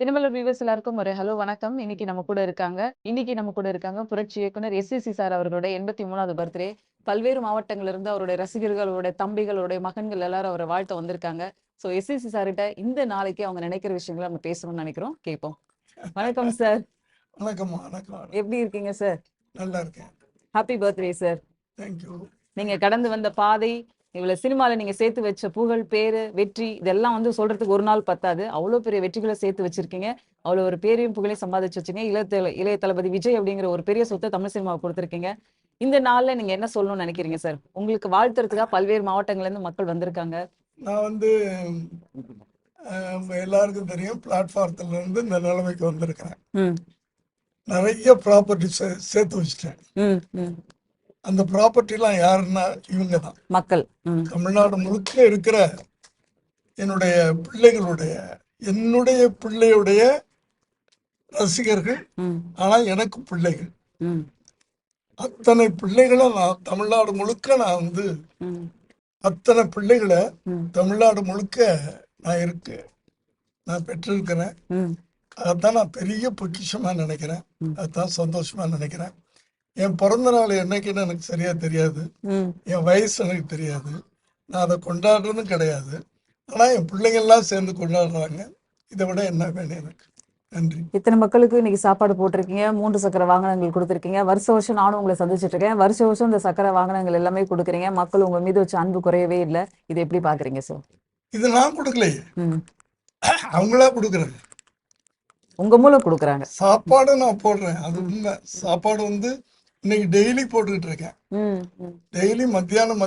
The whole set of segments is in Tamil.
தினமலர் வியூவர்ஸ் எல்லாருக்கும் ஒரு ஹலோ வணக்கம். இன்னைக்கு நம்ம கூட இருக்காங்க புரட்சி இயக்குனர் எஸ்எஸ்சி சார் அவர்களுடைய 83வது பர்த்டே. பல்வேறு மாவட்டங்கள்ல இருந்து அவருடைய ரசிகர்கள், அவருடைய தம்பிகள், அவருடைய மகன்கள் எல்லாரும் அவரை வாழ்த்த வந்திருக்காங்க. ஸோ எஸ்எஸ்சி சார்கிட்ட இந்த நாளைக்கு அவங்க நினைக்கிற விஷயங்களை நம்ம பேசணும்னு நினைக்கிறோம், கேட்போம். வணக்கம் சார். வணக்கம். வணக்கம். எப்படி இருக்கீங்க சார்? நல்லா இருக்கேன். Happy birthday sir. தேங்க்யூ. நீங்க கடந்து வந்த பாதை, இவ்வளவு சினிமால நீங்க சேர்த்து வச்ச புகழ், பேரு, வெற்றி, இதெல்லாம் வந்து சொல்றதுக்கு ஒரு நாள் பத்தாது. அவ்வளவு பெரிய வெற்றிகளை சேர்த்து வச்சிருக்கீங்க. அவ்வளவு ஒரு பேரையும் புகழையும் சம்பாதிச்சு வச்சிருக்கீங்க. இளைய தளபதி விஜய் அப்படிங்கிற ஒரு பெரிய சொத்தை தமிழ் சினிமாவுக்கு கொடுத்திருக்கீங்க. இந்த நாள்ல நீங்க என்ன சொல்லணும்னு நினைக்கிறீங்க சார்? உங்களுக்கு வாழ்த்துறதுக்காக பல்வேறு மாவட்டங்கள்ல இருந்து மக்கள் வந்திருக்காங்க. நான் வந்து எல்லாருக்கும் தெரியும், பிளாட்ஃபார்ம்ல இருந்து இந்த நிலைமைக்கு வந்திருக்கிறேன். நிறைய ப்ராப்பர்ட்டி சேர்த்து வச்சுட்டேன். அந்த ப்ராப்பர்ட்டிலாம் யாருன்னா இவங்க தான் மக்கள். தமிழ்நாடு முழுக்க இருக்கிற என்னுடைய பிள்ளையுடைய ரசிகர்கள். ஆனா எனக்கு பிள்ளைகள் அத்தனை பிள்ளைகளை நான் தமிழ்நாடு முழுக்க நான் வந்து அத்தனை பிள்ளைகளை தமிழ்நாடு முழுக்க நான் பெற்றிருக்கிறேன். அதான் நான் பெரிய பொக்கிஷமா நினைக்கிறேன். அதுதான் சந்தோஷமா நினைக்கிறேன். என் பிறந்த நாள் என்னைக்குன்னு எனக்கு சரியா தெரியாது, என் வயசு எனக்கு தெரியாது, நான் அதை கொண்டாடுறதும் கிடையாது. ஆனா என் பிள்ளைங்கள்லாம் சேர்ந்து கொண்டாடுறாங்க. இதை விட என்ன வேணும் எனக்கு? நன்றி. இத்தனை மக்களுக்கு இன்னைக்கு சாப்பாடு போட்டிருக்கீங்க, 3 சக்கர வாகனங்கள் கொடுத்துருக்கீங்க. வருஷம் நானும் உங்களை சந்திச்சுட்டு இருக்கேன். வருஷம் இந்த சக்கர வாகனங்கள் எல்லாமே கொடுக்குறீங்க. மக்கள் உங்க மீது வச்ச அன்பு குறையவே இல்லை. இதை எப்படி பாக்குறீங்க சார்? இது நான் கொடுக்கலையே, அவங்களா கொடுக்குறாங்க. உங்க மூலம் கொடுக்குறாங்க. சாப்பாடு நான் போடுறேன், அது உண்மை. சாப்பாடு வந்து இன்னைக்கு டெய்லி போட்டுக்கிட்டு இருக்கேன். டெய்லி மத்தியானம்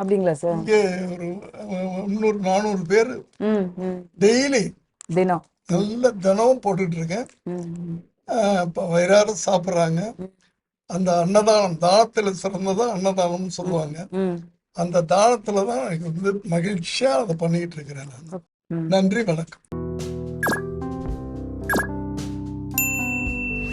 அப்படிங்களா சார்? இங்கே ஒரு 300-400 பேர் டெய்லி தினம் தினமும் போட்டுட்டு இருக்கேன். இப்போ வயிறார சாப்பிட்றாங்க. அந்த அன்னதானம், தானத்துல சிறந்ததா அன்னதானம்னு சொல்லுவாங்க. அந்த தானத்துல தான் எனக்கு வந்து மகிழ்ச்சியா அதை பண்ணிக்கிட்டு இருக்கிறேன் நான். நன்றி, வணக்கம்.